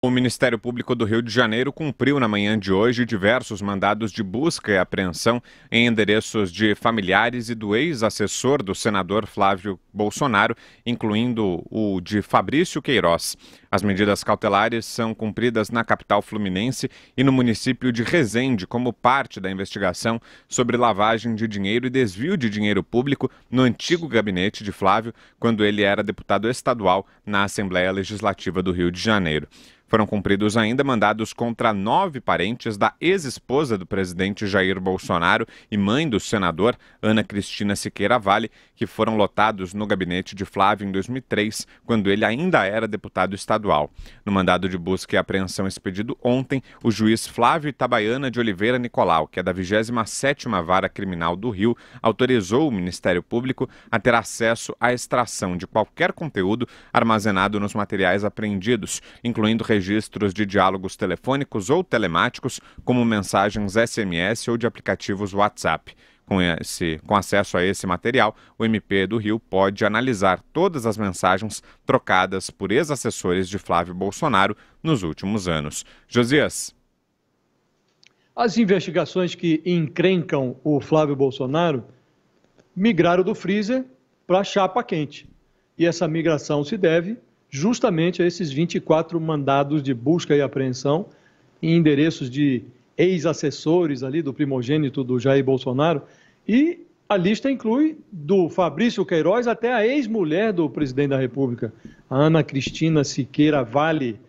O Ministério Público do Rio de Janeiro cumpriu na manhã de hoje diversos mandados de busca e apreensão em endereços de familiares e do ex-assessor do senador Flávio Bolsonaro, incluindo o de Fabrício Queiroz. As medidas cautelares são cumpridas na capital fluminense e no município de Resende como parte da investigação sobre lavagem de dinheiro e desvio de dinheiro público no antigo gabinete de Flávio, quando ele era deputado estadual na Assembleia Legislativa do Rio de Janeiro. Foram cumpridos ainda mandados contra 9 parentes da ex-esposa do presidente Jair Bolsonaro e mãe do senador Ana Cristina Siqueira Vale, que foram lotados no gabinete de Flávio em 2003, quando ele ainda era deputado estadual. No mandado de busca e apreensão expedido ontem, o juiz Flávio Itabaiana de Oliveira Nicolau, que é da 27ª Vara Criminal do Rio, autorizou o Ministério Público a ter acesso à extração de qualquer conteúdo armazenado nos materiais apreendidos, incluindo registros de diálogos telefônicos ou telemáticos, como mensagens SMS ou de aplicativos WhatsApp. Com acesso a esse material, o MP do Rio pode analisar todas as mensagens trocadas por ex-assessores de Flávio Bolsonaro nos últimos anos. Josias. As investigações que encrencam o Flávio Bolsonaro migraram do freezer para a chapa quente. E essa migração se deve justamente a esses 24 mandados de busca e apreensão em endereços de ex-assessores ali do primogênito do Jair Bolsonaro, e a lista inclui do Fabrício Queiroz até a ex-mulher do presidente da República, a Ana Cristina Siqueira Vale,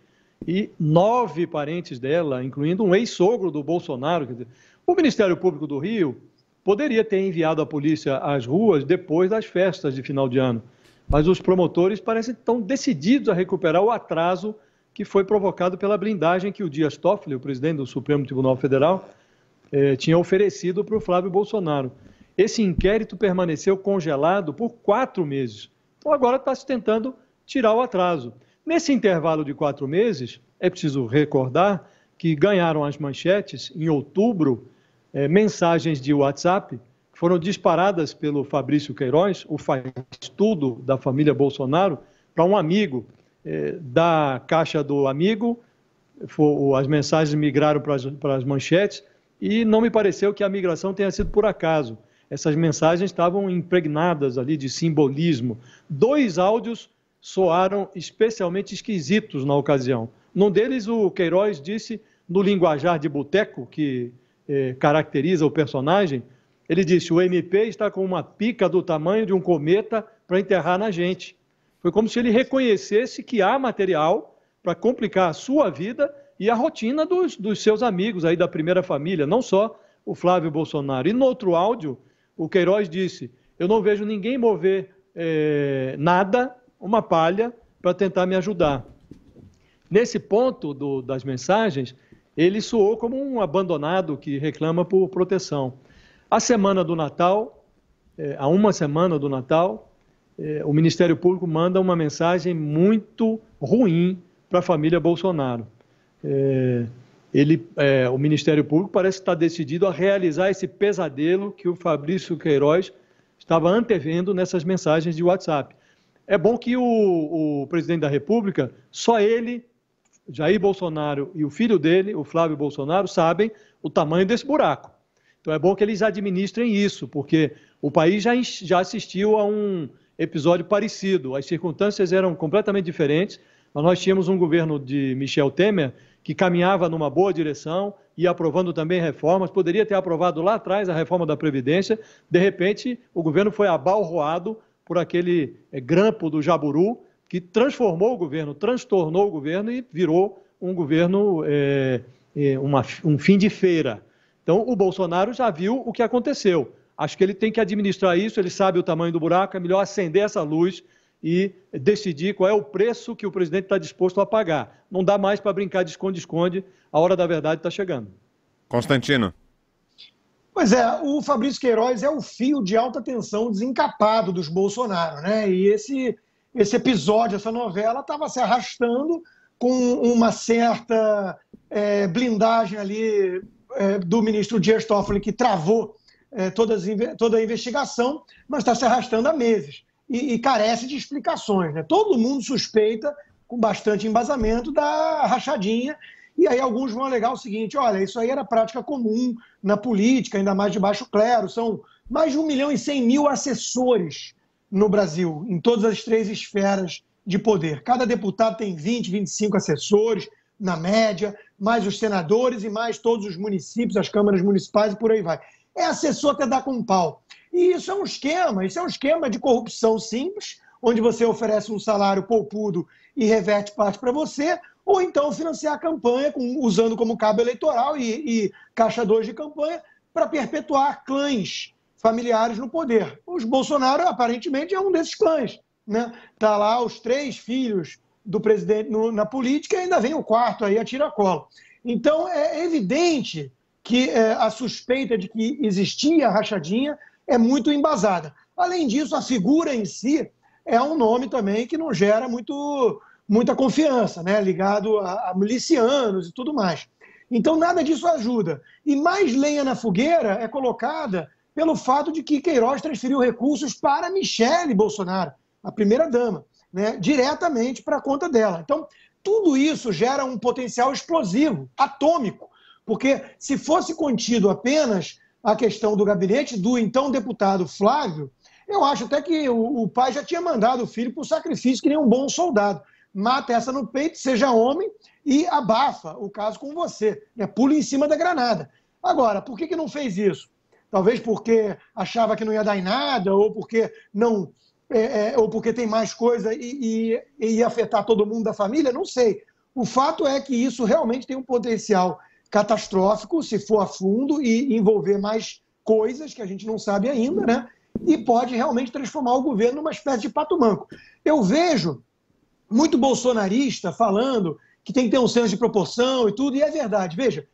e 9 parentes dela, incluindo um ex-sogro do Bolsonaro. Quer dizer, o Ministério Público do Rio poderia ter enviado a polícia às ruas depois das festas de final de ano, mas os promotores parecem tão decididos a recuperar o atraso que foi provocado pela blindagem que o Dias Toffoli, o presidente do Supremo Tribunal Federal, tinha oferecido para o Flávio Bolsonaro. Esse inquérito permaneceu congelado por 4 meses. Então agora está se tentando tirar o atraso. Nesse intervalo de 4 meses, é preciso recordar que ganharam as manchetes, em outubro, mensagens de WhatsApp foram disparadas pelo Fabrício Queiroz, o faz-tudo da família Bolsonaro, para um amigo. Da caixa do amigo, as mensagens migraram para as manchetes e não me pareceu que a migração tenha sido por acaso. Essas mensagens estavam impregnadas ali de simbolismo. 2 áudios soaram especialmente esquisitos na ocasião. Num deles, o Queiroz disse, no linguajar de boteco, que caracteriza o personagem, ele disse: o MP está com uma pica do tamanho de um cometa para enterrar na gente. Foi como se ele reconhecesse que há material para complicar a sua vida e a rotina dos seus amigos aí da primeira família, não só o Flávio Bolsonaro. E no outro áudio, o Queiroz disse: eu não vejo ninguém mover nada, uma palha, para tentar me ajudar. Nesse ponto das mensagens, ele soou como um abandonado que reclama por proteção. A semana do Natal, há uma semana do Natal, o Ministério Público manda uma mensagem muito ruim para a família Bolsonaro. O Ministério Público parece estar decidido a realizar esse pesadelo que o Fabrício Queiroz estava antevendo nessas mensagens de WhatsApp. É bom que o presidente da República, só ele, Jair Bolsonaro e o filho dele, o Flávio Bolsonaro, sabem o tamanho desse buraco. Então é bom que eles administrem isso, porque o país já assistiu a um episódio parecido. As circunstâncias eram completamente diferentes, mas nós tínhamos um governo de Michel Temer que caminhava numa boa direção, ia aprovando também reformas, poderia ter aprovado lá atrás a reforma da Previdência. De repente, o governo foi abalroado por aquele grampo do Jaburu, que transformou o governo, transtornou o governo e virou um governo, um fim de feira. Então, o Bolsonaro já viu o que aconteceu. Acho que ele tem que administrar isso, ele sabe o tamanho do buraco, é melhor acender essa luz e decidir qual é o preço que o presidente está disposto a pagar. Não dá mais para brincar de esconde-esconde, a hora da verdade está chegando. Constantino. Pois é, o Fabrício Queiroz é o fio de alta tensão desencapado dos Bolsonaro, né? E esse episódio, essa novela, estava se arrastando com uma certa blindagem ali do ministro Dias Toffoli, que travou toda a investigação, mas está se arrastando há meses e carece de explicações, né? Todo mundo suspeita com bastante embasamento, da rachadinha. E aí alguns vão alegar o seguinte: olha, isso aí era prática comum na política, ainda mais de baixo clero. São mais de 1.100.000 assessores no Brasil, em todas as 3 esferas de poder. Cada deputado tem 20, 25 assessores, na média, mais os senadores e mais todos os municípios, as câmaras municipais e por aí vai. É assessor até dar com um pau. E isso é um esquema de corrupção simples, onde você oferece um salário poupudo e reverte parte para você, ou então financiar a campanha usando como cabo eleitoral e caixa 2 de campanha para perpetuar clãs familiares no poder. Os Bolsonaro, aparentemente, é um desses clãs, né? Tá lá os 3 filhos do presidente na política e ainda vem o 4º aí a tiracolo. Então, é evidente que a suspeita de que existia rachadinha é muito embasada. Além disso, a figura em si é um nome também que não gera muita confiança, né? Ligado a milicianos e tudo mais. Então, nada disso ajuda. E mais lenha na fogueira é colocada pelo fato de que Queiroz transferiu recursos para Michele Bolsonaro, a primeira-dama, né? Diretamente para a conta dela. Então, tudo isso gera um potencial explosivo, atômico, porque se fosse contido apenas a questão do gabinete do então deputado Flávio, eu acho até que o pai já tinha mandado o filho para o sacrifício que nem um bom soldado. Mata essa no peito, seja homem, e abafa o caso com você, né? Pula em cima da granada. Agora, por que não fez isso? Talvez porque achava que não ia dar em nada, ou porque não... ou porque tem mais coisa e ia afetar todo mundo da família, não sei. O fato é que isso realmente tem um potencial catastrófico, se for a fundo, e envolver mais coisas que a gente não sabe ainda, né? E pode realmente transformar o governo numa espécie de pato manco. Eu vejo muito bolsonarista falando que tem que ter um senso de proporção e tudo, e é verdade. Veja,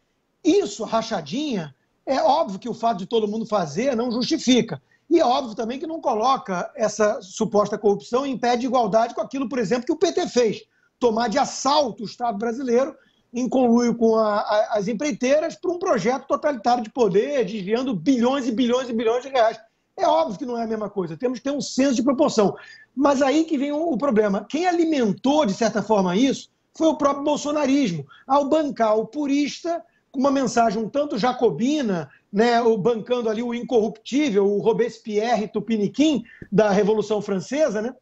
isso, rachadinha, é óbvio que o fato de todo mundo fazer não justifica. E é óbvio também que não coloca essa suposta corrupção em pé de igualdade com aquilo, por exemplo, que o PT fez. Tomar de assalto o Estado brasileiro, em conluio com as empreiteiras, para um projeto totalitário de poder, desviando bilhões e bilhões e bilhões de reais. É óbvio que não é a mesma coisa. Temos que ter um senso de proporção. Mas aí que vem o problema. Quem alimentou, de certa forma, isso foi o próprio bolsonarismo, ao bancar o purista com uma mensagem um tanto jacobina, né, bancando ali o incorruptível, o Robespierre Tupiniquim da Revolução Francesa, né,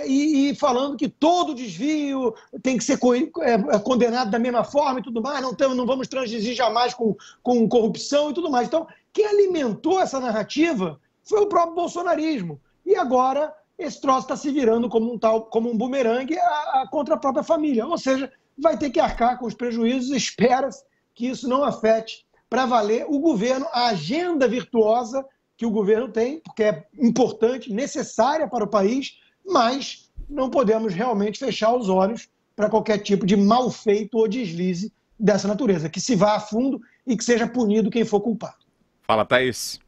e falando que todo desvio tem que ser condenado da mesma forma e tudo mais, não vamos transigir jamais com corrupção e tudo mais. Então, quem alimentou essa narrativa foi o próprio bolsonarismo. E agora esse troço está se virando como um bumerangue contra a própria família. Ou seja, vai ter que arcar com os prejuízos, espera-se que isso não afete para valer o governo, a agenda virtuosa que o governo tem, porque é importante, necessária para o país, mas não podemos realmente fechar os olhos para qualquer tipo de mal feito ou deslize dessa natureza, que se vá a fundo e que seja punido quem for culpado. Fala, Thaís.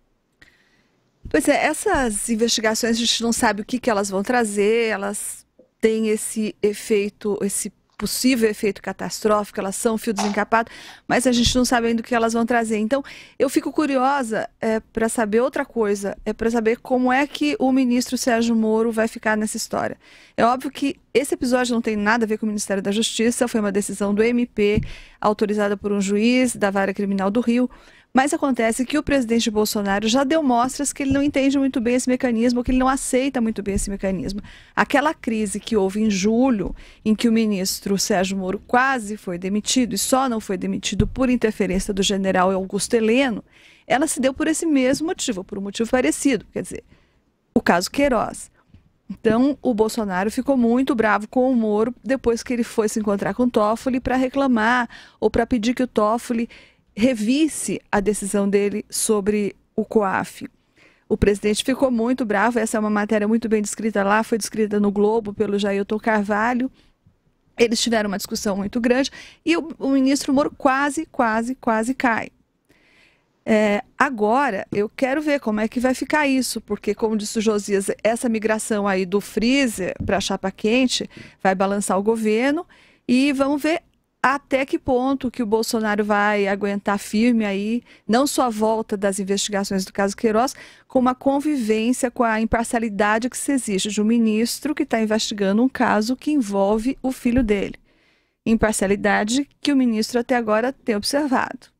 Pois é, essas investigações a gente não sabe o que elas vão trazer, elas têm esse efeito, esse possível efeito catastrófico, elas são fio desencapado, mas a gente não sabe ainda o que elas vão trazer. Então, eu fico curiosa para saber outra coisa, para saber como é que o ministro Sérgio Moro vai ficar nessa história. É óbvio que esse episódio não tem nada a ver com o Ministério da Justiça, foi uma decisão do MP, autorizada por um juiz da Vara Criminal do Rio, mas acontece que o presidente Bolsonaro já deu mostras que ele não entende muito bem esse mecanismo, que ele não aceita muito bem esse mecanismo. Aquela crise que houve em julho, em que o ministro Sérgio Moro quase foi demitido, e só não foi demitido por interferência do general Augusto Heleno, ela se deu por esse mesmo motivo, por um motivo parecido, quer dizer, o caso Queiroz. Então, o Bolsonaro ficou muito bravo com o Moro depois que ele foi se encontrar com o Toffoli para reclamar ou para pedir que o Toffoli revisse a decisão dele sobre o COAF. O presidente ficou muito bravo, essa é uma matéria muito bem descrita lá, foi descrita no Globo pelo Jailton Carvalho. Eles tiveram uma discussão muito grande e o ministro Moro quase cai. Agora, eu quero ver como é que vai ficar isso, porque, como disse o Josias, essa migração aí do freezer para a chapa quente vai balançar o governo e vamos ver até que ponto que o Bolsonaro vai aguentar firme aí, não só a volta das investigações do caso Queiroz, como a convivência com a imparcialidade que se exige de um ministro que está investigando um caso que envolve o filho dele. Imparcialidade que o ministro até agora tem observado.